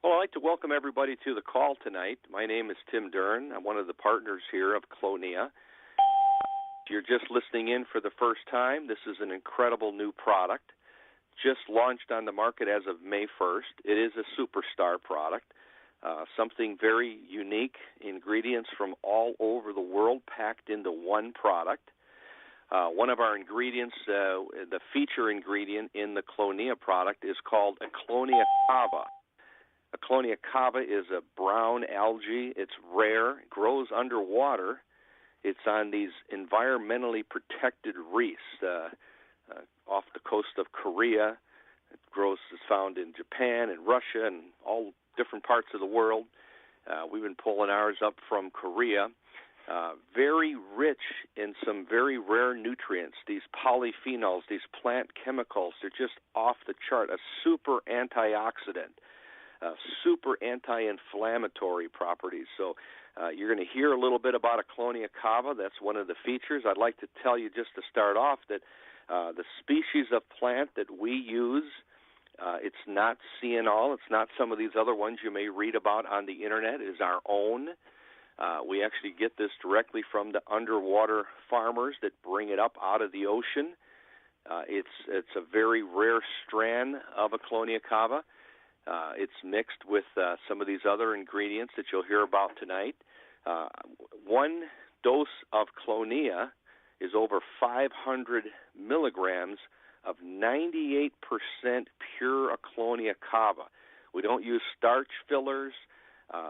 Well, I'd like to welcome everybody to the call tonight. My name is Tim Dern. I'm one of the partners here of Clonia. If you're just listening in for the first time, this is an incredible new product. Just launched on the market as of May 1st. It is a superstar product, something very unique, ingredients from all over the world packed into one product. One of our ingredients, the feature ingredient in the Clonia product is called Clonia cava. Clonia cava is a brown algae. It's rare. It grows underwater. It's on these environmentally protected reefs off the coast of Korea. It's found in Japan and Russia and all different parts of the world. We've been pulling ours up from Korea. Very rich in some very rare nutrients, these polyphenols, these plant chemicals. They're just off the chart. A super antioxidant. Super anti-inflammatory properties. So you're going to hear a little bit about Clonia cava. That's one of the features. I'd like to tell you just to start off that the species of plant that we use, it's not CNL. It's not some of these other ones you may read about on the Internet. It is our own. We actually get this directly from the underwater farmers that bring it up out of the ocean. It's a very rare strand of Clonia cava. It's mixed with some of these other ingredients that you'll hear about tonight. One dose of Clonia is over 500 milligrams of 98% pure Clonia cava. We don't use starch fillers.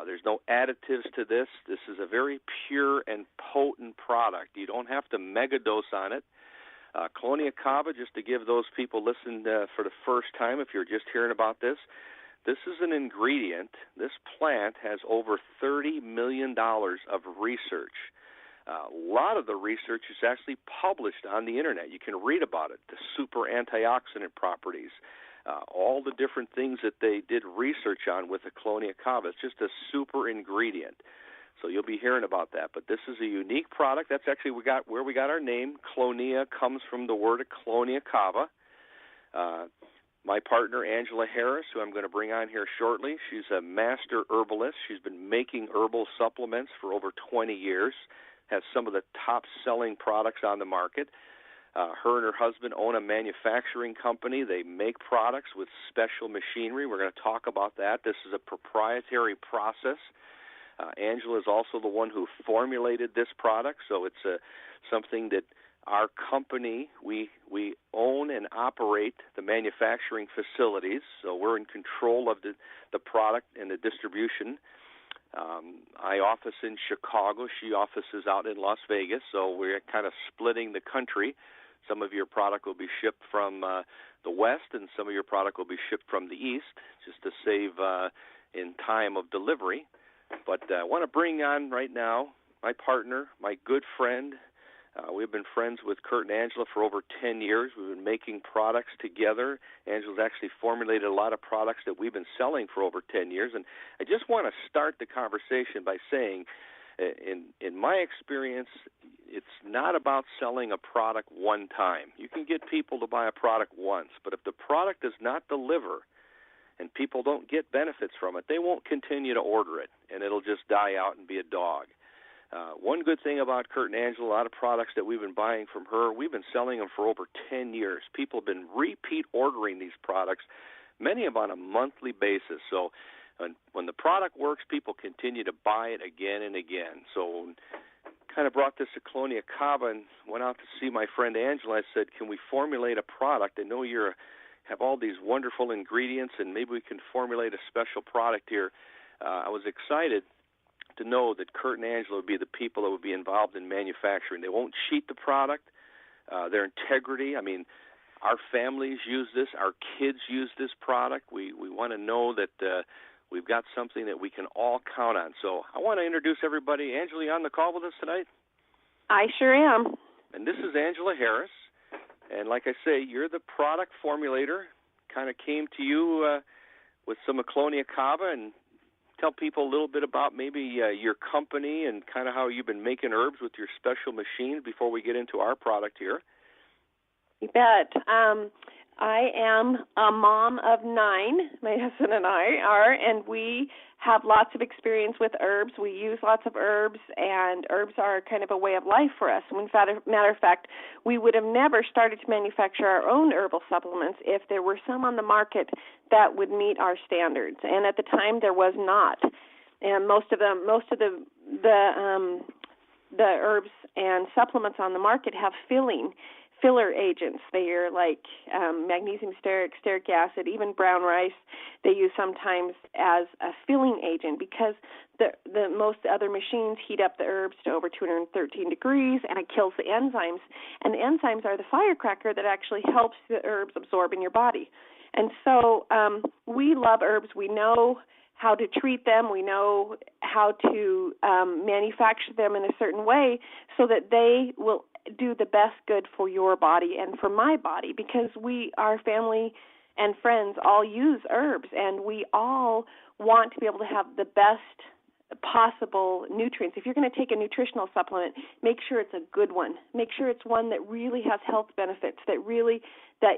There's no additives to this. This is a very pure and potent product. You don't have to megadose on it. Clonia cava, just to give those people listening for the first time, if you're just hearing about this, this is an ingredient. This plant has over $30 million of research. A lot of the research is actually published on the Internet. You can read about it, the super antioxidant properties, all the different things that they did research on with the Clonia cava. It's just a super ingredient. So you'll be hearing about that. But this is a unique product. That's actually where we got our name. Clonia comes from the word Clonia cava. My partner, Angela Harris, who I'm going to bring on here shortly, she's a master herbalist. She's been making herbal supplements for over 20 years, has some of the top-selling products on the market. Her and her husband own a manufacturing company. They make products with special machinery. We're going to talk about that. This is a proprietary process. Angela is also the one who formulated this product, so it's something that our company, we own and operate the manufacturing facilities, so we're in control of the product and the distribution. I office in Chicago. She offices out in Las Vegas, so we're kind of splitting the country. Some of your product will be shipped from the west, and some of your product will be shipped from the east, just to save in time of delivery. But I want to bring on right now my partner, my good friend. We've been friends with Kurt and Angela for over 10 years. We've been making products together. Angela's actually formulated a lot of products that we've been selling for over 10 years. And I just want to start the conversation by saying, in my experience, it's not about selling a product one time. You can get people to buy a product once, but if the product does not deliver and people don't get benefits from it, they won't continue to order it, and it'll just die out and be a dog. One good thing about Kurt and Angela, a lot of products that we've been buying from her, we've been selling them for over 10 years. People have been repeat ordering these products, many of them on a monthly basis. So when the product works, people continue to buy it again and again. So kind of brought this to Clonia cava and went out to see my friend Angela. I said, can we formulate a product? I know you have all these wonderful ingredients, and maybe we can formulate a special product here. I was excited to know that Kurt and Angela would be the people that would be involved in manufacturing. They won't cheat the product. Their integrity, I mean, our families use this. Our kids use this product. We want to know that we've got something that we can all count on. So I want to introduce everybody. Angela, you on the call with us tonight? I sure am. And this is Angela Harris. And like I say, you're the product formulator. Kind of came to you with some Clonia cava, and tell people a little bit about maybe your company and kind of how you've been making herbs with your special machines before we get into our product here. You bet. I am a mom of 9, my husband and I are, and we have lots of experience with herbs. We use lots of herbs, and herbs are kind of a way of life for us. Matter of fact, we would have never started to manufacture our own herbal supplements if there were some on the market that would meet our standards. And at the time, there was not. And most of the herbs and supplements on the market have filler agents. They are like magnesium stearic acid, even brown rice. They use sometimes as a filling agent because the most other machines heat up the herbs to over 213 degrees, and it kills the enzymes. And the enzymes are the firecracker that actually helps the herbs absorb in your body. And so we love herbs. We know how to treat them. We know how to manufacture them in a certain way so that they will do the best good for your body and for my body, because our family and friends all use herbs, and we all want to be able to have the best possible nutrients. If you're going to take a nutritional supplement, make sure it's a good one. Make sure it's one that really has health benefits, that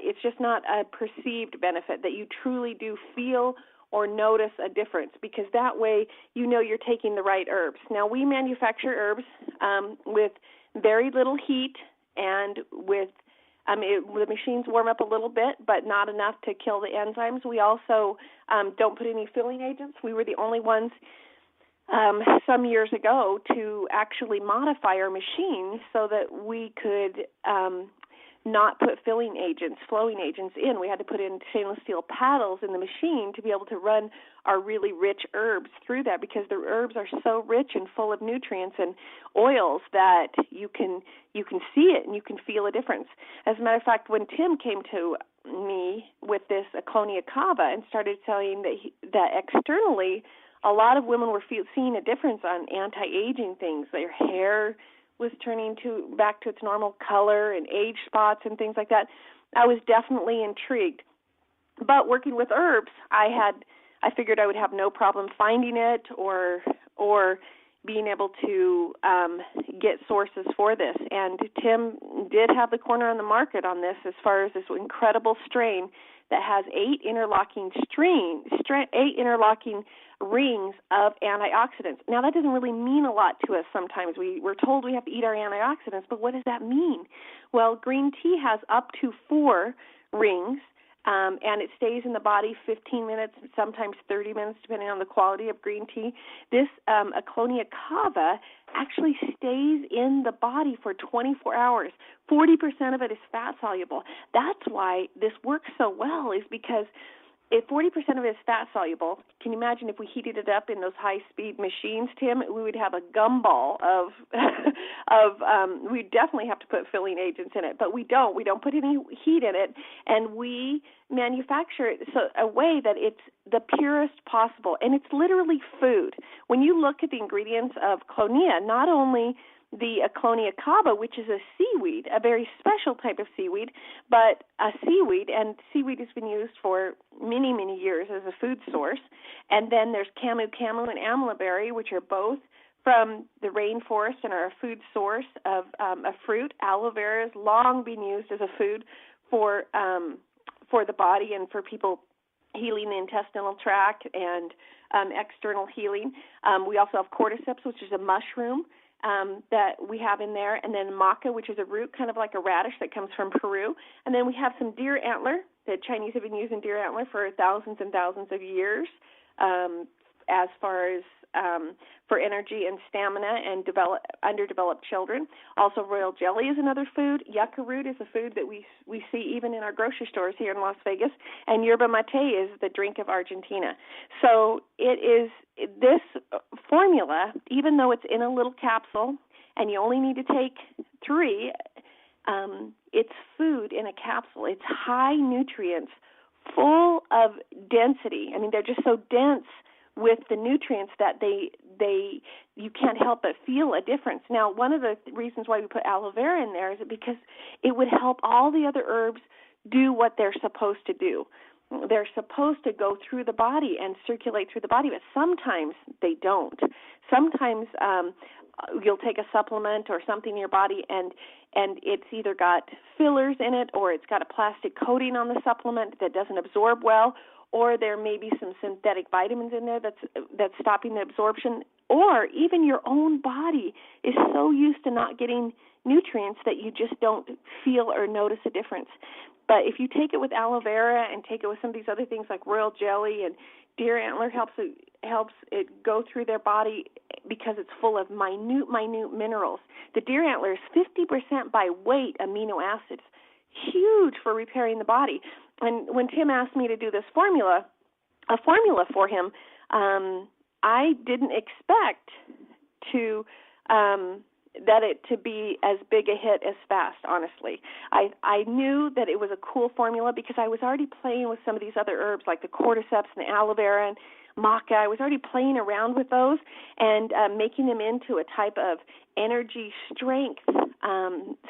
it's just not a perceived benefit, that you truly do feel or notice a difference, because that way you know you're taking the right herbs. Now, we manufacture herbs with very little heat, and the machines warm up a little bit, but not enough to kill the enzymes. We also don't put any filling agents. We were the only ones some years ago to actually modify our machines so that we could not put flowing agents in. We had to put in stainless steel paddles in the machine to be able to run our really rich herbs through that, because the herbs are so rich and full of nutrients and oils that you can see it and you can feel a difference. As a matter of fact, when Tim came to me with this Clonia cava and started telling that externally a lot of women were seeing a difference on anti-aging things, their hair was turning back to its normal color and age spots and things like that, I was definitely intrigued. But working with herbs, I figured I would have no problem finding it or being able to get sources for this. And Tim did have the corner on the market on this as far as this incredible strain that has 8 interlocking rings of antioxidants. Now, that doesn't really mean a lot to us sometimes. We're told we have to eat our antioxidants, but what does that mean? Well, green tea has up to 4 rings, and it stays in the body 15 minutes, sometimes 30 minutes, depending on the quality of green tea. This Clonia cava actually stays in the body for 24 hours. 40% of it is fat soluble. That's why this works so well, is because if 40% of it is fat soluble, can you imagine if we heated it up in those high-speed machines, Tim? We would have a gumball of we definitely have to put filling agents in it, but we don't. We don't put any heat in it, and we manufacture it so a way that it's the purest possible, and it's literally food. When you look at the ingredients of Clonia, not only the Clonia cava, which is a seaweed, a very special type of seaweed, but a seaweed, and seaweed has been used for many, many years as a food source. And then there's camu and amla berry, which are both from the rainforest and are a food source of a fruit. Aloe vera has long been used as a food for the body and for people healing the intestinal tract and external healing. We also have cordyceps, which is a mushroom that we have in there, and then maca, which is a root, kind of like a radish that comes from Peru. And then we have some deer antler. The Chinese have been using deer antler for thousands and thousands of years as far as for energy and stamina and underdeveloped children. Also, royal jelly is another food. Yucca root is a food that we see even in our grocery stores here in Las Vegas. And yerba mate is the drink of Argentina. So it is this formula, even though it's in a little capsule and you only need to take 3, it's food in a capsule. It's high nutrients, full of density. I mean, they're just so dense with the nutrients that you can't help but feel a difference. Now, one of the reasons why we put aloe vera in there is because it would help all the other herbs do what they're supposed to do. they're supposed to go through the body and circulate through the body, but sometimes they don't. Sometimes you'll take a supplement or something in your body, and it's either got fillers in it, or it's got a plastic coating on the supplement that doesn't absorb well, or there may be some synthetic vitamins in there that's stopping the absorption, or even your own body is so used to not getting nutrients that you just don't feel or notice a difference. But if you take it with aloe vera and take it with some of these other things like royal jelly, and deer antler helps it go through their body because it's full of minute minerals. The deer antler is 50% by weight amino acids, huge for repairing the body. And when Tim asked me to do this formula for him, I didn't expect to to be as big a hit as fast, honestly. I knew that it was a cool formula because I was already playing with some of these other herbs like the cordyceps and the aloe vera and maca. I was already playing around with those and making them into a type of energy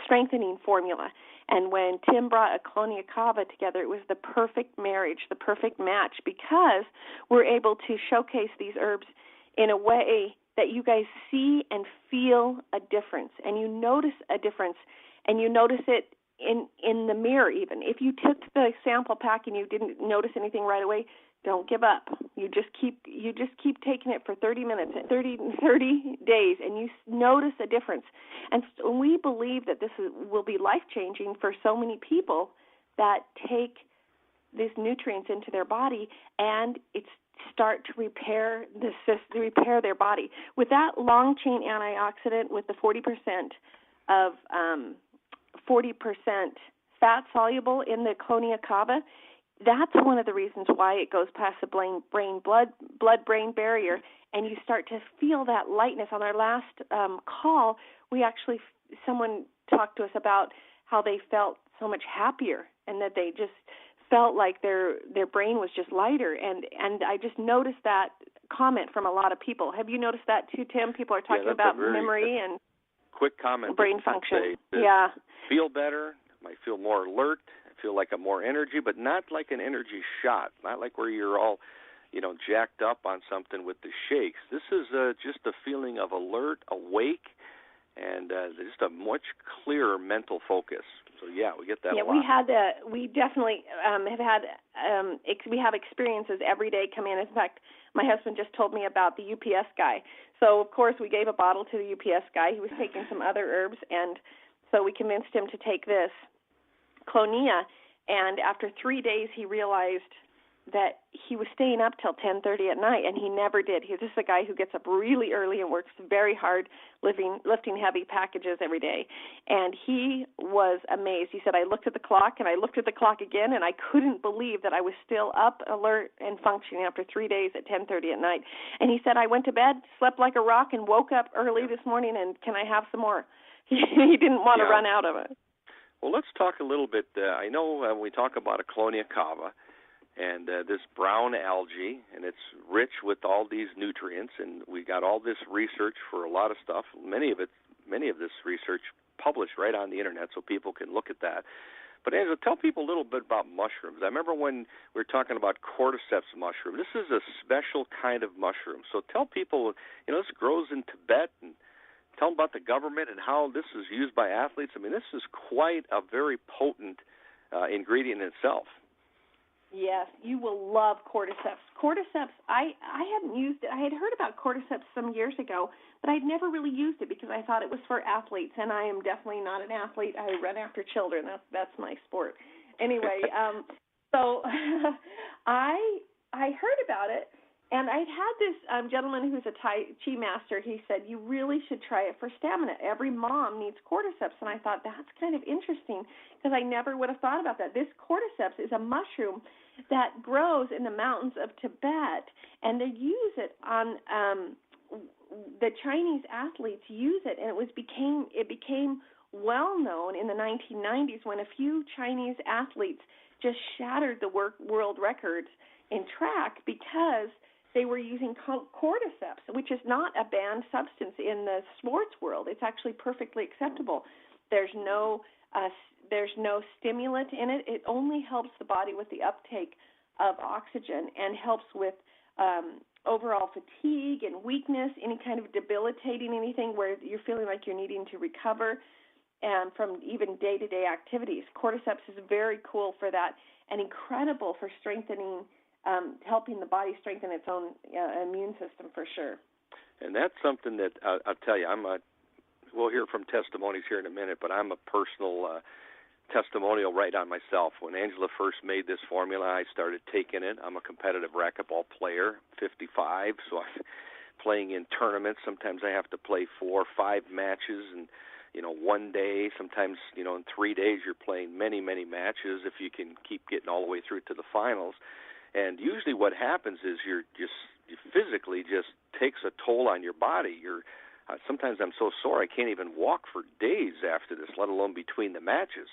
strengthening formula. And when Tim brought a Colonia Cava together, it was the perfect marriage, the perfect match, because we're able to showcase these herbs in a way that you guys see and feel a difference, and you notice a difference, and you notice it in the mirror even. If you took the sample pack and you didn't notice anything right away, don't give up. You just keep taking it for 30 minutes, 30 days, and you notice a difference. And we believe that this will be life-changing for so many people that take these nutrients into their body, and it's start to repair their body. With that long-chain antioxidant, with the 40% fat soluble in the Colonia Cava, that's one of the reasons why it goes past the blood-brain barrier, and you start to feel that lightness. On our last call, someone talked to us about how they felt so much happier, and that they just felt like their brain was just lighter, and I just noticed that comment from a lot of people. Have you noticed that too, Tim? People are talking about memory and quick comment, brain function. Feel better, might feel more alert, feel like a more energy, but not like an energy shot, not like where you're all, jacked up on something with the shakes. This is just a feeling of alert, awake, and just a much clearer mental focus. So we get that. Yeah, we definitely have had we have experiences every day come in. In fact, my husband just told me about the UPS guy. So of course we gave a bottle to the UPS guy. He was taking some other herbs, and so we convinced him to take this Colonia. And after 3 days, he realized that he was staying up till 10:30 at night, and he never did. This is a guy who gets up really early and works very hard, lifting heavy packages every day. And he was amazed. He said, I looked at the clock, and I looked at the clock again, and I couldn't believe that I was still up, alert, and functioning after 3 days at 10:30 at night. And he said, I went to bed, slept like a rock, and woke up early this morning, and can I have some more? He didn't want to run out of it. Well, let's talk a little bit. I know when we talk about a Colonia Cava, and this brown algae, and it's rich with all these nutrients, and we got all this research for a lot of stuff. Many of this research published right on the internet, so people can look at that. But Angela, tell people a little bit about mushrooms. I remember when we were talking about cordyceps mushroom. This is a special kind of mushroom. So tell people, this grows in Tibet, and tell them about the government and how this is used by athletes. I mean, this is quite a very potent ingredient in itself. Yes, you will love cordyceps. Cordyceps, I hadn't used it. I had heard about cordyceps some years ago, but I'd never really used it because I thought it was for athletes, and I am definitely not an athlete. I run after children. That's my sport. Anyway, so I heard about it, and I'd had this gentleman who's a Tai Chi master. He said, you really should try it for stamina. Every mom needs cordyceps, and I thought that's kind of interesting because I never would have thought about that. This cordyceps is a mushroom that grows in the mountains of Tibet, and they use it on the Chinese athletes use it, and it became well known in the 1990s when a few Chinese athletes just shattered the world records in track because they were using cordyceps, which is not a banned substance in the sports world. It's actually perfectly acceptable. There's no stimulant in it. It only helps the body with the uptake of oxygen and helps with overall fatigue and weakness, any kind of debilitating anything where you're feeling like you're needing to recover from even day-to-day activities. Cordyceps is very cool for that and incredible for strengthening, helping the body strengthen its own immune system for sure. And that's something that I'll tell you, we'll hear from testimonies here in a minute, but I'm a personal testimonial right on myself. When Angela first made this formula, I started taking it. I'm a competitive racquetball player, 55, so I'm playing in tournaments. Sometimes I have to play 4 or 5 matches and one day, sometimes, in 3 days you're playing many, many matches if you can keep getting all the way through to the finals. And usually what happens is you physically just takes a toll on your body. Sometimes I'm so sore I can't even walk for days after this, let alone between the matches.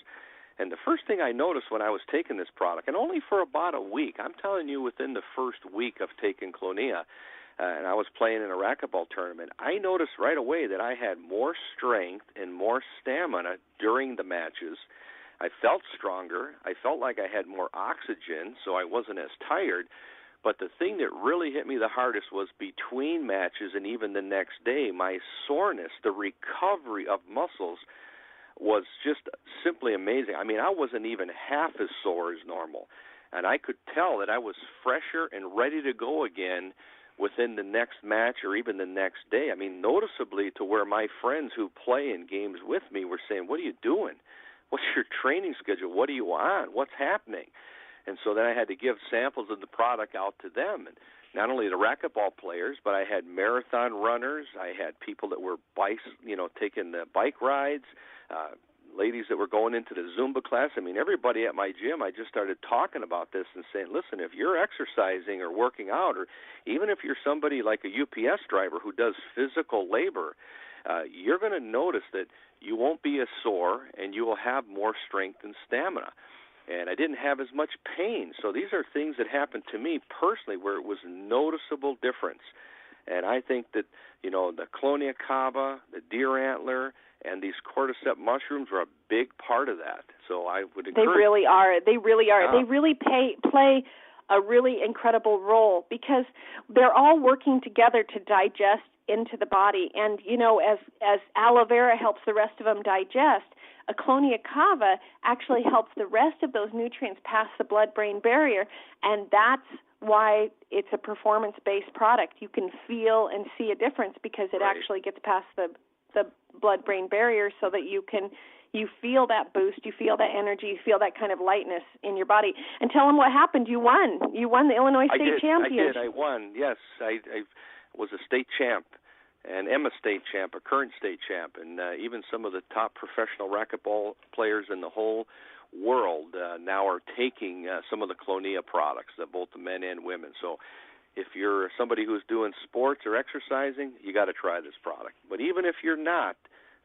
And the first thing I noticed when I was taking this product, and only for about a week, I'm telling you within the first week of taking Clonia, and I was playing in a racquetball tournament, I noticed right away that I had more strength and more stamina during the matches. I felt stronger. I felt like I had more oxygen, so I wasn't as tired. But the thing that really hit me the hardest was between matches and even the next day, my soreness, the recovery of muscles was just simply amazing. I mean, I wasn't even half as sore as normal. And I could tell that I was fresher and ready to go again within the next match or even the next day. I mean, noticeably to where my friends who play in games with me were saying, "What are you doing? What's your training schedule? What are you on? What's happening?" And so then I had to give samples of the product out to them. And not only the racquetball players, but I had marathon runners. I had people that were taking the bike rides, ladies that were going into the Zumba class. I mean, everybody at my gym, I just started talking about this and saying, listen, if you're exercising or working out, or even if you're somebody like a UPS driver who does physical labor, you're going to notice that you won't be as sore and you will have more strength and stamina. And I didn't have as much pain. So these are things that happened to me personally where it was a noticeable difference. And I think that, the Clonia cava, the deer antler, and these cordyceps mushrooms are a big part of that. So I would encourage... They really are. They really are. They really play a really incredible role because they're all working together to digest into the body. And, as aloe vera helps the rest of them digest, a Clonia cava actually helps the rest of those nutrients pass the blood-brain barrier, and that's why it's a performance-based product. You can feel and see a difference because it actually gets past the blood-brain barrier so that you feel that boost, you feel that energy, you feel that kind of lightness in your body. And tell them what happened. You won. You won the Illinois State Championship. I won, yes. I was a state champ and am a state champ, a current state champ, and even some of the top professional racquetball players in the whole world now are taking some of the Clonia products, both the men and women. So if you're somebody who's doing sports or exercising, you got to try this product. But even if you're not,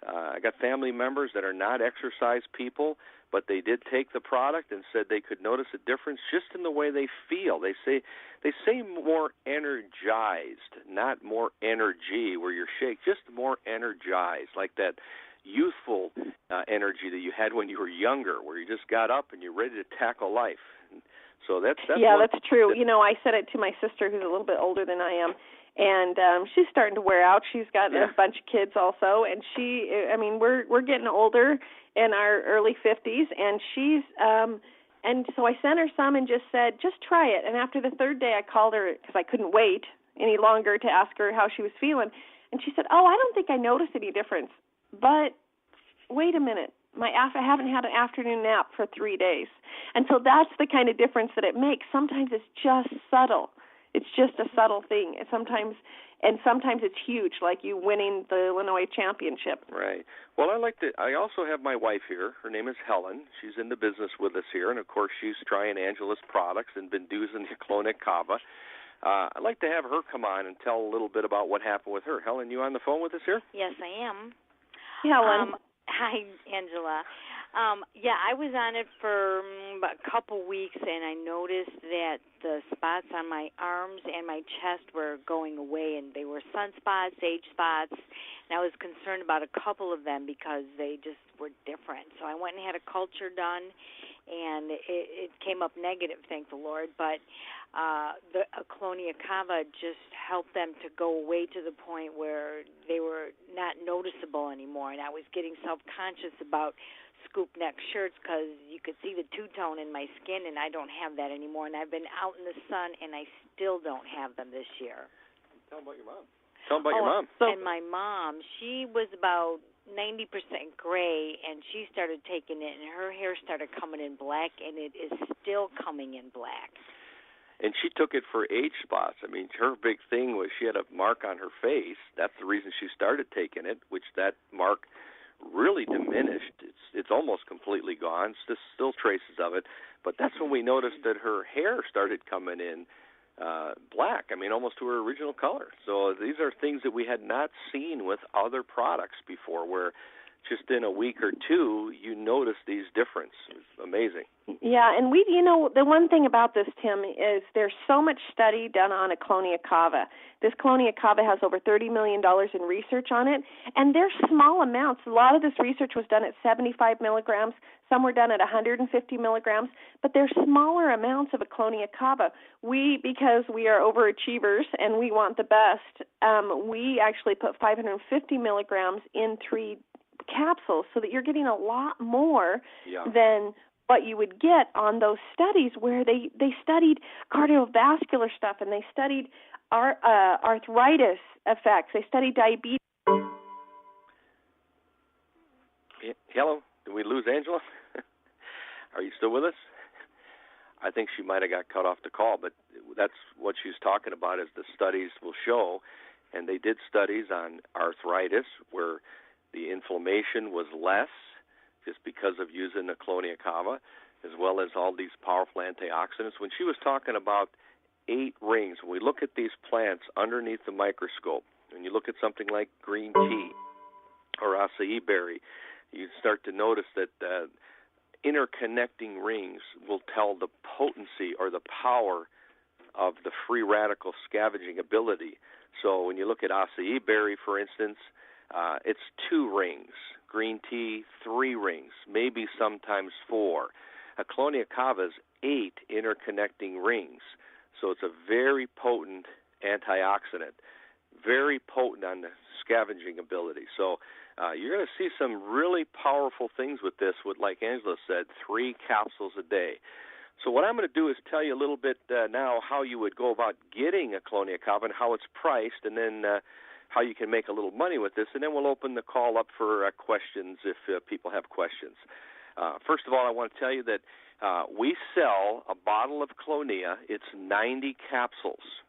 I got family members that are not exercise people, but they did take the product and said they could notice a difference just in the way they feel. They say more energized, not more energy where you're shake, just more energized, like that youthful energy that you had when you were younger, where you just got up and you're ready to tackle life. So that's true. I said it to my sister, who's a little bit older than I am, and she's starting to wear out. She's got a bunch of kids also, and we're getting older in our early 50s, and she's and so I sent her some and just said, just try it. And after the third day, I called her because I couldn't wait any longer to ask her how she was feeling, and she said, I don't think I noticed any difference. But wait a minute, I haven't had an afternoon nap for 3 days. And so that's the kind of difference that it makes. Sometimes it's just subtle. It's just a subtle thing. And sometimes it's huge, like you winning the Illinois championship. Right. Well, I also have my wife here. Her name is Helen. She's in the business with us here. And, of course, she's trying Angela's products and been using the Clonia cava. I'd like to have her come on and tell a little bit about what happened with her. Helen, you on the phone with us here? Yes, I am. Helen. Hi, Angela. I was on it for a couple weeks, and I noticed that the spots on my arms and my chest were going away, and they were sunspots, age spots, and I was concerned about a couple of them because they just were different. So I went and had a culture done, and it came up negative, thank the Lord. But the Colonia Cava just helped them to go away to the point where they were not noticeable anymore, and I was getting self-conscious about scoop neck shirts because you could see the two-tone in my skin, and I don't have that anymore. And I've been out in the sun, and I still don't have them this year. Tell them about your mom. Tell them about your mom. And my mom, she was about 90% gray, and she started taking it, and her hair started coming in black, and it is still coming in black. And she took it for age spots. I mean, her big thing was she had a mark on her face. That's the reason she started taking it, which that mark really diminished. It's almost completely gone. There's still traces of it. But that's when we noticed that her hair started coming in black, I mean, almost to her original color. So these are things that we had not seen with other products before, where just in a week or two, you notice these differences. It's amazing. Yeah, and the one thing about this, Tim, is there's so much study done on a Colonia Cava. This Colonia Cava has over $30 million in research on it, and they're small amounts. A lot of this research was done at 75 milligrams. Some were done at 150 milligrams, but they're smaller amounts of a Colonia Cava. Because we are overachievers and we want the best, we actually put 550 milligrams in 3 capsules so that you're getting a lot more than what you would get on those studies where they studied cardiovascular stuff and they studied arthritis effects. They studied diabetes. Hello? Did we lose Angela? Are you still with us? I think she might have got cut off the call, but that's what she's talking about, is the studies will show, and they did studies on arthritis where the inflammation was less just because of using the Colonia Cava, as well as all these powerful antioxidants. When she was talking about 8 rings, when we look at these plants underneath the microscope, when you look at something like green tea or acai berry, you start to notice that interconnecting rings will tell the potency or the power of the free radical scavenging ability. So when you look at acai berry, for instance, it's 2 rings. Green tea, 3 rings, maybe sometimes 4. A Colonia Cava is 8 interconnecting rings. So it's a very potent antioxidant, very potent on the scavenging ability. So you're going to see some really powerful things with this, like Angela said, 3 capsules a day. So what I'm going to do is tell you a little bit now how you would go about getting a Colonia Cava and how it's priced, and then how you can make a little money with this, and then we'll open the call up for questions if people have questions. First of all, I want to tell you that we sell a bottle of Colonia. It's 90 capsules.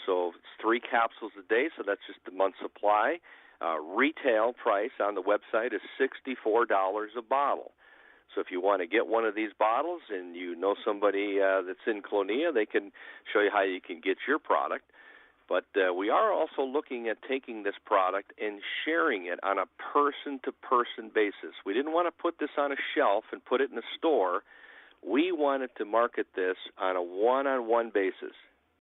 So it's 3 capsules a day, so that's just the month's supply. Retail price on the website is $64 a bottle. So if you want to get one of these bottles and you know somebody that's in Colonia, they can show you how you can get your product. But we are also looking at taking this product and sharing it on a person-to-person basis. We didn't want to put this on a shelf and put it in a store. We wanted to market this on a one-on-one basis.